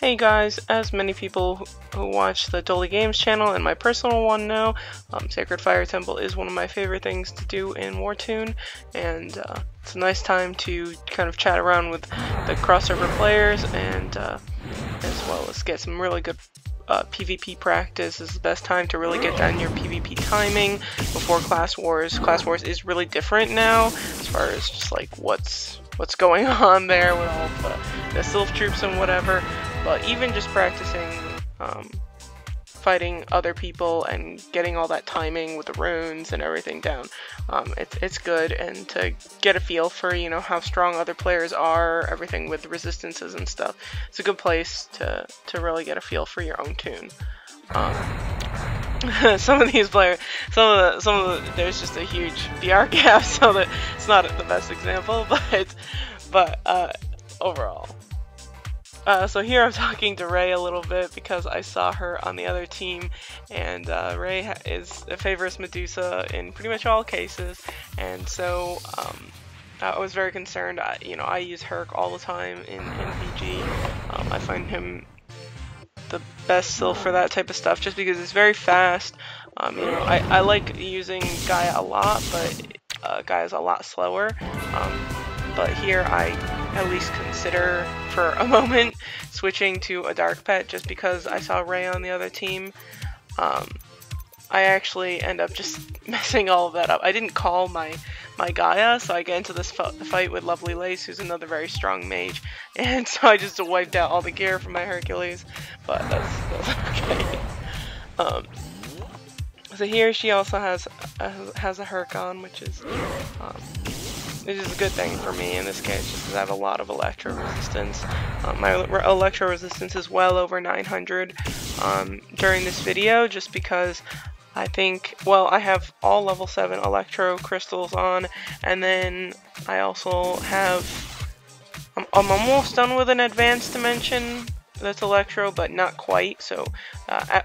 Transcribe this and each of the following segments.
Hey guys, as many people who watch the Duel Games channel and my personal one know, Sacred Fire Temple is one of my favorite things to do in Wartune, and it's a nice time to kind of chat around with the crossover players and as well as get some really good PvP practice. This is the best time to really get down your PvP timing before Class Wars. Class Wars is really different now as far as just like what's going on there with all the Sylph troops and whatever. But even just practicing fighting other people and getting all that timing with the runes and everything down, it's good, and to get a feel for how strong other players are, everything with resistances and stuff. It's a good place to really get a feel for your own tune. Some of these players, there's just a huge BR gap, so that it's not the best example, but overall. So here I'm talking to Ray a little bit because I saw her on the other team, and Ray favors Medusa in pretty much all cases, and so I was very concerned. I use Herc all the time in VG. I find him the best Sylph for that type of stuff just because it's very fast. I like using Gaia a lot, but Gaia's a lot slower. But here I at least consider for a moment switching to a Dark Pet just because I saw Ray on the other team. I actually end up just messing all of that up. I didn't call my Gaia, so I get into this fight with Lovely Lace, who's another very strong mage, and so I just wiped out all the gear from my Hercules, but that's okay. So here she also has a Herc on, which is a good thing for me in this case, just because I have a lot of Electro resistance. My Electro resistance is well over 900 during this video, just because I think, well, I have all level 7 Electro crystals on, and then I also have, I'm almost done with an advanced dimension that's Electro, but not quite, so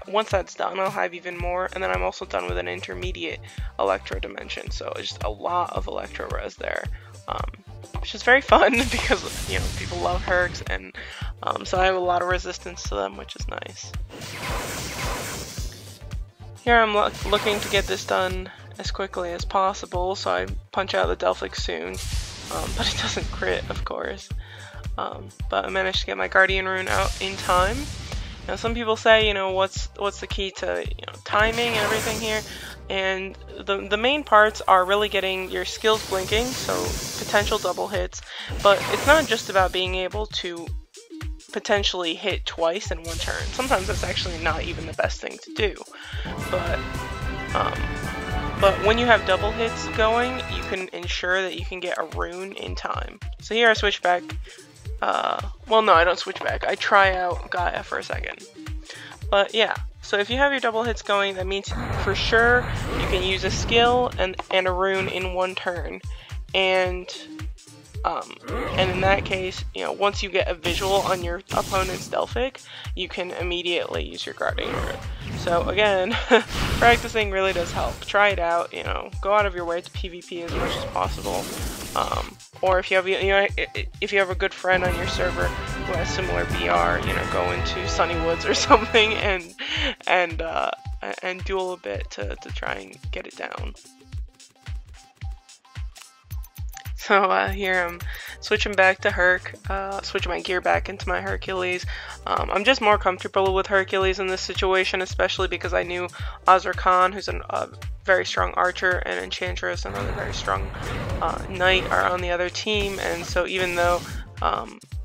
once that's done I'll have even more, and then I'm also done with an intermediate Electro dimension, so just a lot of Electro res there, which is very fun because people love Hercs, and so I have a lot of resistance to them, which is nice. Here I'm looking to get this done as quickly as possible, so I punch out the Delphic soon, but it doesn't crit, of course. But I managed to get my Guardian Rune out in time. Now some people say, what's the key to timing and everything here, and the main parts are really getting your skills blinking, so potential double hits, but it's not just about being able to potentially hit twice in one turn. Sometimes that's actually not even the best thing to do, but when you have double hits going, you can ensure that you can get a rune in time. So here I switch back. Well, no, I don't switch back. I try out Gaia for a second. But yeah, so if you have your double hits going, that means for sure you can use a skill and a rune in one turn. And in that case, once you get a visual on your opponent's Delphic, you can immediately use your Guardian Rune. So again, practicing really does help. Try it out, go out of your way to PvP as much as possible. Or if you have if you have a good friend on your server who has similar BR, go into Sunny Woods or something and duel a bit to try and get it down. So here I'm switching back to Herc, switching my gear back into my Hercules. I'm just more comfortable with Hercules in this situation, especially because I knew Azra Khan, who's a very strong archer, and Enchantress, another very strong knight, are on the other team, and so even though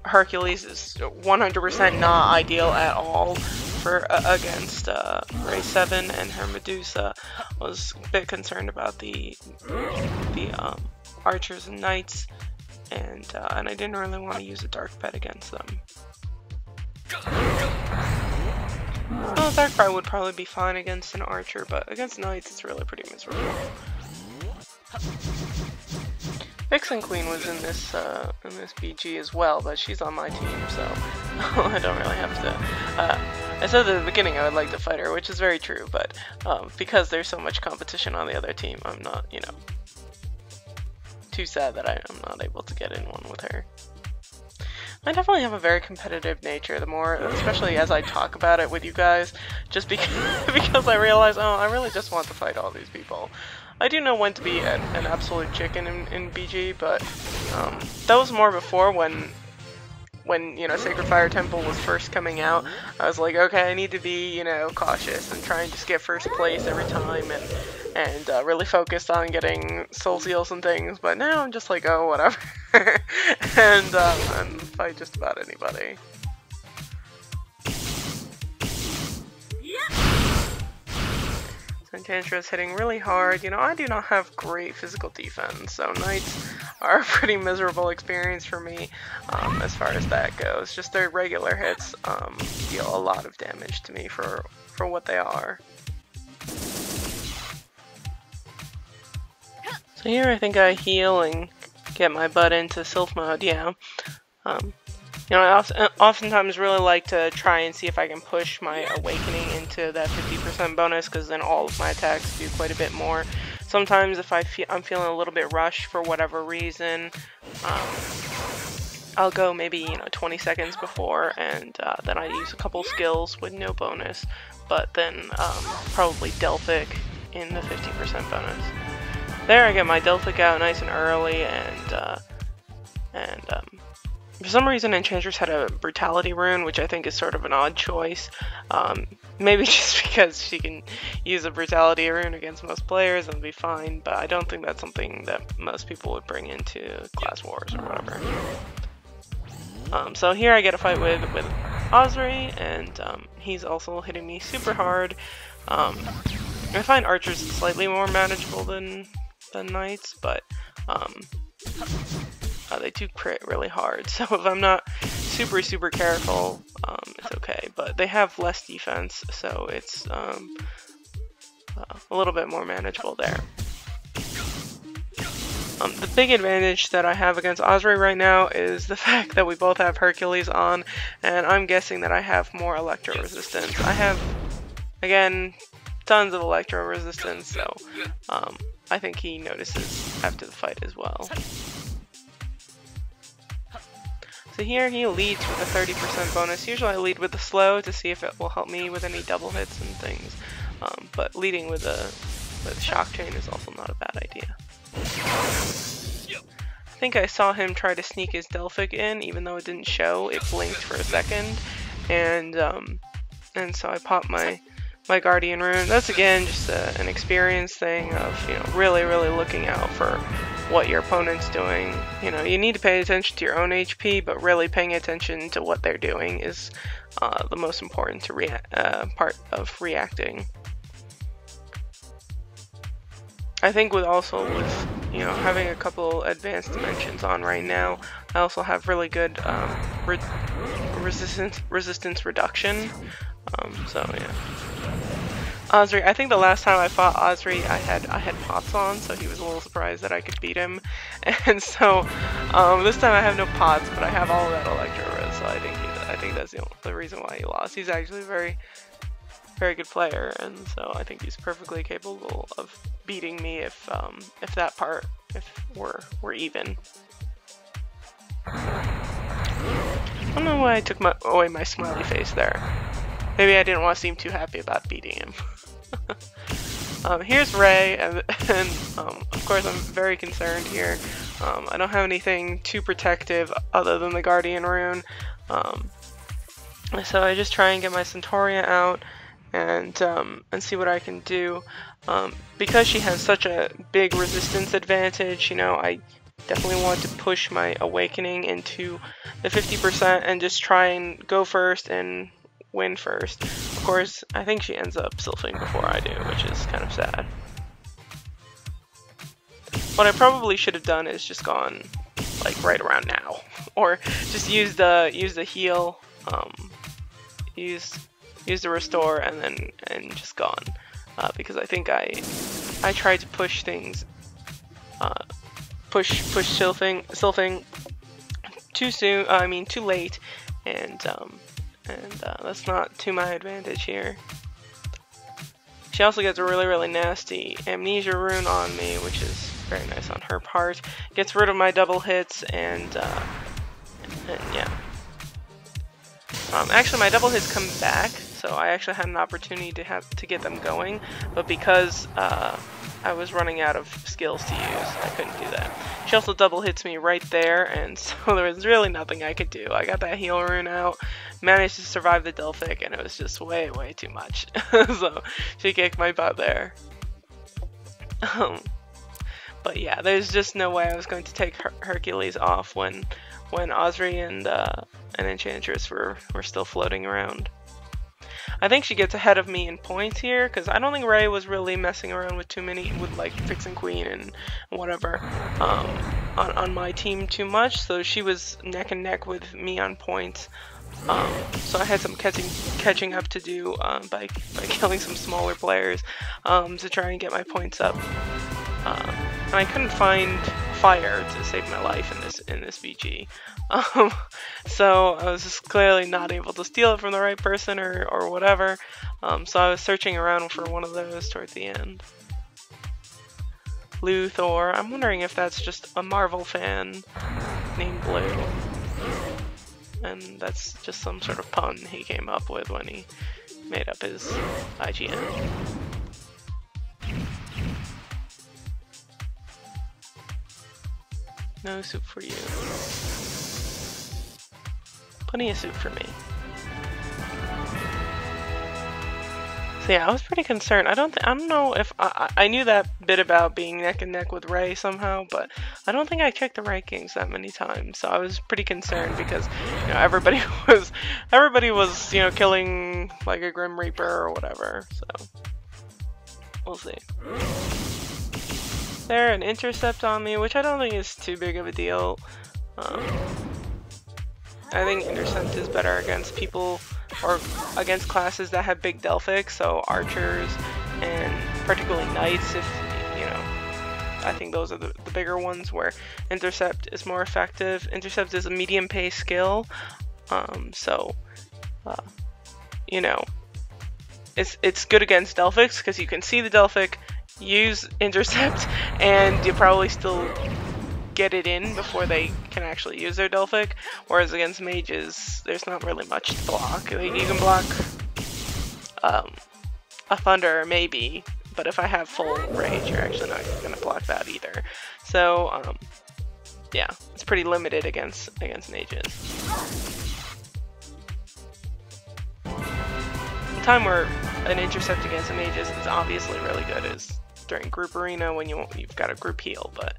Hercules is 100% not ideal at all for against Ray 7 and her Medusa, I was a bit concerned about the archers and knights, and I didn't really want to use a Dark Pet against them. Well, Dark Pet would probably be fine against an archer, but against knights it's really pretty miserable. Vixen Queen was in this BG as well, but she's on my team, so I don't really have to. I said at the beginning I would like to fight her, which is very true, but because there's so much competition on the other team, I'm not, too sad that I'm not able to get in one with her. I definitely have a very competitive nature, the more, especially as I talk about it with you guys, just because, because I realize, oh, I really just want to fight all these people. I do know when to be an absolute chicken in BG, but that was more before when you know, Sacred Fire Temple was first coming out. I was like, okay, I need to be, you know, cautious and try and just get first place every time and really focused on getting soul seals and things, but now I'm just like, oh, whatever. and fight just about anybody. So Enchantress hitting really hard. You know, I do not have great physical defense, so Knights are a pretty miserable experience for me as far as that goes. Just their regular hits deal a lot of damage to me for what they are. So here I think I heal and get my butt into Sylph mode, yeah. You know, I oftentimes really like to try and see if I can push my Awakening into that 50% bonus, because then all of my attacks do quite a bit more. Sometimes if I'm feeling a little bit rushed for whatever reason, I'll go maybe, you know, 20 seconds before, and then I use a couple skills with no bonus, but then probably Delphic in the 50% bonus. There I get my Delphic out nice and early, and for some reason Enchantress had a Brutality rune, which I think is sort of an odd choice. Maybe just because she can use a Brutality rune against most players and be fine, but I don't think that's something that most people would bring into Class Wars or whatever. So here I get a fight with Archery, and he's also hitting me super hard. I find archers slightly more manageable than Knights, but they do crit really hard, so if I'm not super careful, it's okay. But they have less defense, so it's a little bit more manageable there. The big advantage that I have against Archery right now is the fact that we both have Hercules on, and I'm guessing that I have more electro resistance. I have, again, tons of electro resistance, so I think he notices after the fight as well. So here he leads with a 30% bonus. Usually I lead with the slow to see if it will help me with any double hits and things, but leading with a shock chain is also not a bad idea. I think I saw him try to sneak his Delphic in, even though it didn't show. It blinked for a second, and so I popped my Guardian Rune. That's again just an experience thing of, you know, really looking out for what your opponent's doing. You know, you need to pay attention to your own HP, but really paying attention to what they're doing is the most important part of reacting. I think with you know, having a couple advanced dimensions on right now, I also have really good resistance reduction. So yeah. Archery, I think the last time I fought Archery, I had pots on, so he was a little surprised that I could beat him. And so this time I have no pots, but I have all of that electro res, so I think that's the reason why he lost. He's actually a very good player, and so I think he's perfectly capable of beating me if we're even. I don't know why I took away my smiley face there. Maybe I didn't want to seem too happy about beating him. Here's Ray, and of course I'm very concerned here. I don't have anything too protective other than the Guardian Rune, so I just try and get my Centauria out and see what I can do. Because she has such a big resistance advantage, you know, I definitely want to push my Awakening into the 50% and just try and go first and win first. Of course, I think she ends up sylphing before I do, which is kind of sad. What I probably should have done is just gone like right around now, or just use the heal, use the restore, and just gone, because I think I tried to push things, push sylphing too soon. I mean too late, and that's not to my advantage here. She also gets a really nasty Amnesia rune on me, which is very nice on her part. Gets rid of my double hits, and yeah. Actually, my double hits come back, so I actually had an opportunity to get them going, but because I was running out of skills to use, I couldn't do that. She also double hits me right there, and so there was really nothing I could do. I got that heal rune out, managed to survive the Delphic, and it was just way too much. So she kicked my butt there. But yeah, there's just no way I was going to take Hercules off when Osri and Enchantress were still floating around. I think she gets ahead of me in points here, because I don't think Ray was really messing around with like fixing Queen and whatever on my team too much, so she was neck and neck with me on points. So I had some catching up to do by killing some smaller players to try and get my points up. And I couldn't find fire to save my life in this BG. So I was just clearly not able to steal it from the right person or whatever. So I was searching around for one of those towards the end. Luthor, I'm wondering if that's just a Marvel fan named Blue. And that's just some sort of pun he came up with when he made up his IGN. No soup for you. Plenty of soup for me. So yeah, I was pretty concerned. I don't know if I knew that bit about being neck and neck with Ray somehow, but I don't think I checked the rankings that many times. So I was pretty concerned because everybody was killing like a Grim Reaper or whatever. So we'll see. There, an intercept on me, which I don't think is too big of a deal. I think intercept is better against people or against classes that have big Delphics, so archers and particularly knights. I think those are the bigger ones where intercept is more effective. Intercept is a medium pace skill, it's good against Delphics because you can see the Delphic, use intercept, and you probably still get it in before they can actually use their Delphic, whereas against mages there's not really much to block. You can block a thunder maybe, but if I have full rage you're actually not going to block that either. So yeah, it's pretty limited against mages. The time where an intercept against the mages is obviously really good is during group arena when you've got a group heal, but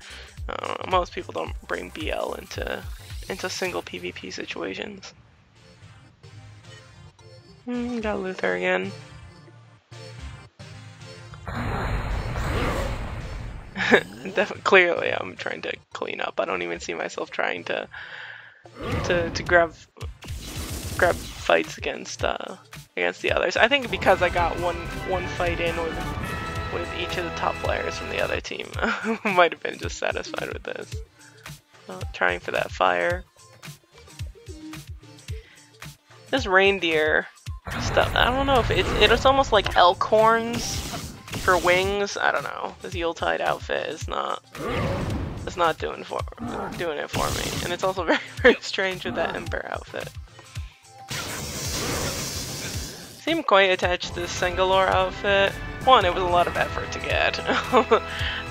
most people don't bring BL into single PvP situations. Got Luther again. Clearly I'm trying to clean up. I don't even see myself trying to grab fights against the others. I think because I got one fight in with each of the top players from the other team, might have been just satisfied with this. Trying for that fire. This reindeer stuff, I don't know if it's almost like elk horns for wings. I don't know. This Yuletide outfit is not doing it for me, and it's also very strange with that Ember outfit. Seem quite attached to this Sengalore outfit. One, it was a lot of effort to get,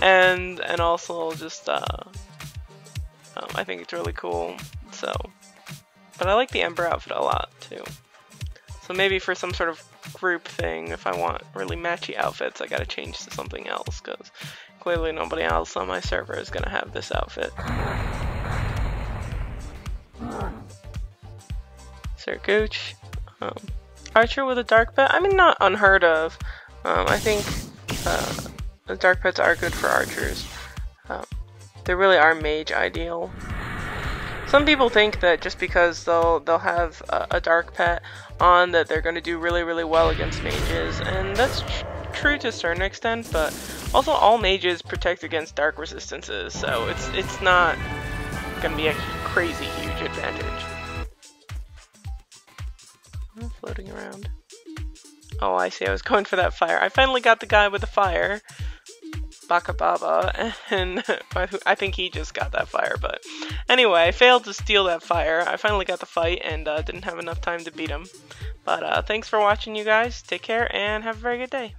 and also just I think it's really cool. So, but I like the Ember outfit a lot too. So maybe for some sort of group thing, if I want really matchy outfits, I gotta change to something else, because clearly nobody else on my server is gonna have this outfit. Sir Gooch. Archer with a dark pet? I mean, not unheard of. I think the dark pets are good for archers. They really are mage ideal. Some people think that just because they'll have a dark pet on, that they're going to do really well against mages, and that's true to a certain extent, but also all mages protect against dark resistances, so it's not going to be a crazy huge advantage. I'm floating around. Oh, I see. I was going for that fire. I finally got the guy with the fire. Bakababa, and I think he just got that fire, but anyway, I failed to steal that fire. I finally got the fight and didn't have enough time to beat him. But thanks for watching, you guys. Take care and have a very good day.